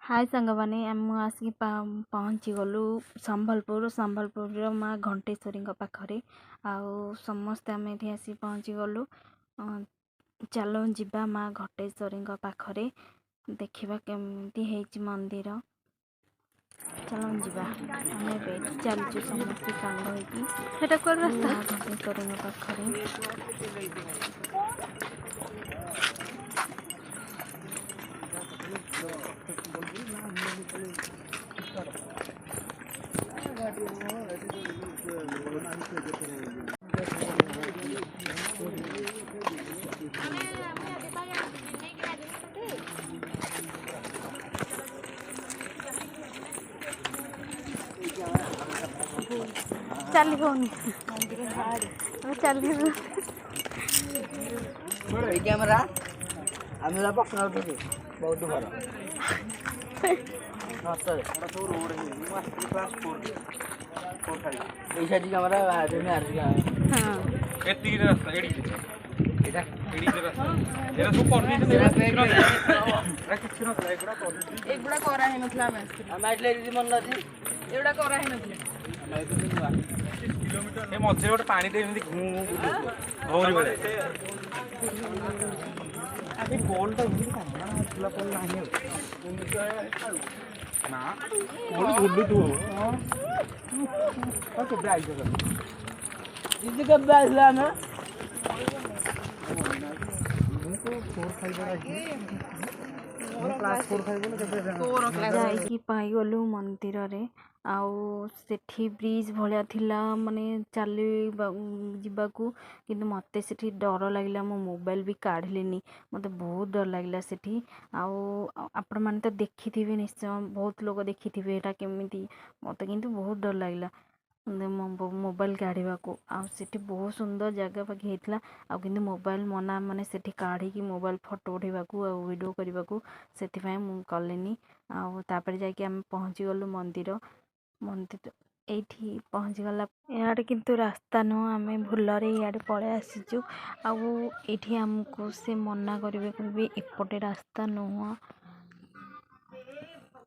हाय सांगवाने आम आसिक पहुँची गलु संबलपुर माँ घंटेश्वरी पाखरे आउ समस्ते आम ये आसी पहुँची गलु। चलो जीवा माँ घंटेश्वरी पाखरे देखा केमती मंदिर। चलो जीवा आम चलचु समस्ते सांग माँ घंटेश्वरी पाखरे। चली होनी चली कैमरा आमेला पकड़ दे बहुत भर कैमरा हाँ एगुड़ा करा है नथला में मन लगी एगुड़ा करा है नथला ए मझे गोटे पानी दे घूम घूरी बड़े अभी बॉल तो झूला बॉल नहीं ना बॉल झूलू तू केबे आई दीदी कब आइला ना जाइकी पाइगलु मंदिर रे आउ सेठी ब्रिज भलिया थिला माने चली जीवाकू किंतु मते सेठी डर लागला मो मोबाइल भी काढलेनी मते बहुत डर लागला सेठी आउ आपण माने तो देखिथिबे निश्चय बहुत लोग देखिथिबे एटा केमिति मते किंतु बहुत डर लागला मोबाइल काढ़ाको आठी बहुत सुंदर जगह पाखे होता आ कि मोबाइल मना माने सेठी काढ़ी मोबाइल फोटो उठेबाकू आ वीडियो करने से कलेनी आपर जाकि आम पहुँची गलु मंदिर मंदिर ये पहुँची गला इे किंतु रास्ता नुह आम भूलरे इे पलि आसीचु आठी आमको से मना करेंगे एपटे रास्ता नुह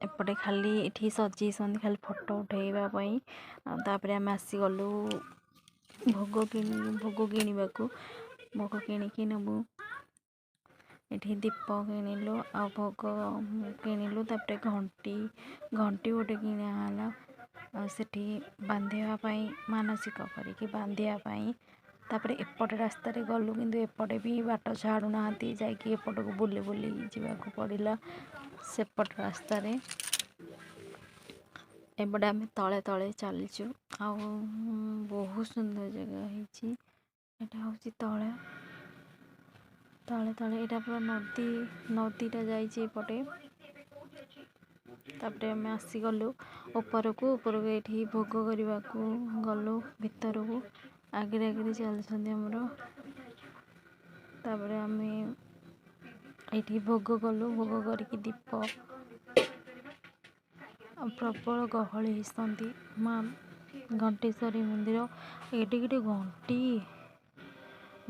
एपटे खाली ये सजी खाली फोटो उठेबाई तापर आम आसीगलु भोग किणवाकू भोग किणिकी नबू ये दीप किणिलु आ भोग किणिलु तापर घंटी गोटे किणाला सेठी बांधापी मानसिक करके बांधापी तापर एपटे रास्तार गलु किंतु एपटे भी बाट छाड़ूना जाकि एपट को बुली बुली जावाक पड़ला सेपट रास्तार एपटे आम तले तले चलीचु आ बहुत सुंदर जगह है हूँ तले तले तले यहाँ पूरा नदीटा जापटे तापर आम आसीगलु उपरकू ये भोग करने को गलु भीतर को आगे आगे चलते आमर तापर आम ये भोग कलु भोग करके दीप प्रबल गहली होती माँ घंटेश्वरी मंदिर ये घंटी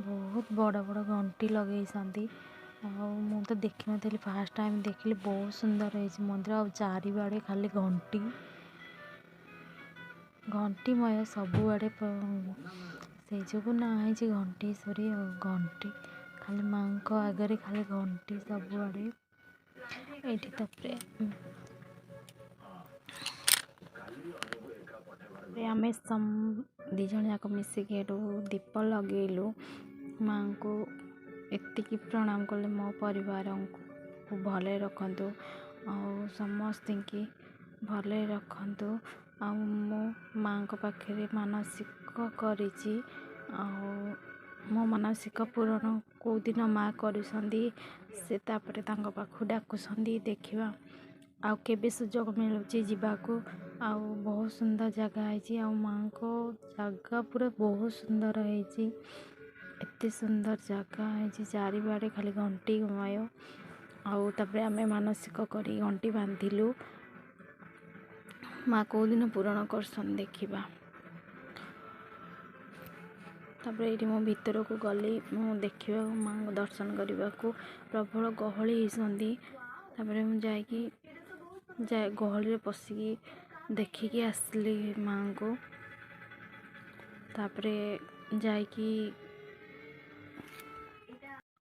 बहुत बड़ बड़ घंटी लगे मु तो देखी नी फास्ट टाइम देखिली बहुत सुंदर है मंदिर आ चारिबाड़े खाली घंटी घंटीमय सबुआड़े से जो ना है घंटेश्वरी घंटी खाली माँ आगे खाली घंटी सबुआड़े ये आम दिज जाक मिसिक दीप लगेलु माँ को एतिकी प्रणाम कले मो परिवार को भले रखतु समस्त की भले रखतु मो माँ पाखे मानसिक करी मो मानसिक पूरण कौ दिन माँ करुँच से पाखु डाकुंट देखा आउ केबे सुजोग मिलूची जीवाकू आउ बहुत सुंदर जगह है माँ को जगह पूरा बहुत सुंदर है एते सुंदर जगह है चारिबाड़े खाली घंटी घुमाय आउे आम मानसिक करी घंटी बांधिलु माँ कौ दिन पूरण करसन देखा तापर ये मो भीतर को गली मु देखा माँ को दर्शन करने को प्रबल गहली होती तापर मुझे ଗହଳିରେ ପଶିକି ଦେଖିକି ଆସିଲି ମାଆଙ୍କୁ। ତାପରେ ଯାଇକି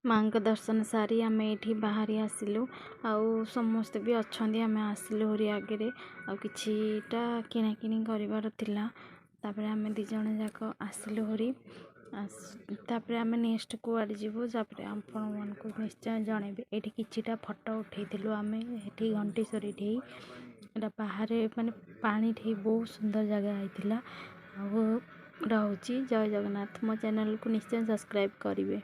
ମାଆଙ୍କ ଦର୍ଶନ ସାରି ଆମେ ଏଇଠି ବାହାରି ଆସିଲୁ। ଆଉ ସମସ୍ତେ ବି ଅଛନ୍ତି, ଆମେ ଆସିଲୁ ହରି ଆଗରେ। ଆଉ କିଛିଟା କିଣାକିଣି କରିବାର ଥିଲା। ତାପରେ ଆମେ 2 ଜଣ ଯାକ ଆସିଲୁ ହରି। ତାପରେ ଆମେ ନେକ୍ସଟ କୁଆଡ଼େ ଯିବୁ ତାପରେ ଆପଣମାନଙ୍କୁ ନିଶ୍ଚୟ ଜଣେଇବି। ଏଇଠି କିଛିଟା ଫଟୋ ଉଠେଇଥିଲୁ ଆମେ ଏଠି ଘଣ୍ଟେଶ୍ୱରୀ ଠି। ଏଇଟା ବାହାରେ ମାନେ ପାଣି ଠି ବହୁତ ସୁନ୍ଦର ଜାଗା ହେଇଥିଲା। ଆଉ ରହୁଛି, ଜୟ ଜଗନ୍ନାଥ। ମୋ ଚ୍ୟାନେଲକୁ ନିଶ୍ଚୟ ସବସ୍କ୍ରାଇବ୍ କରିବେ।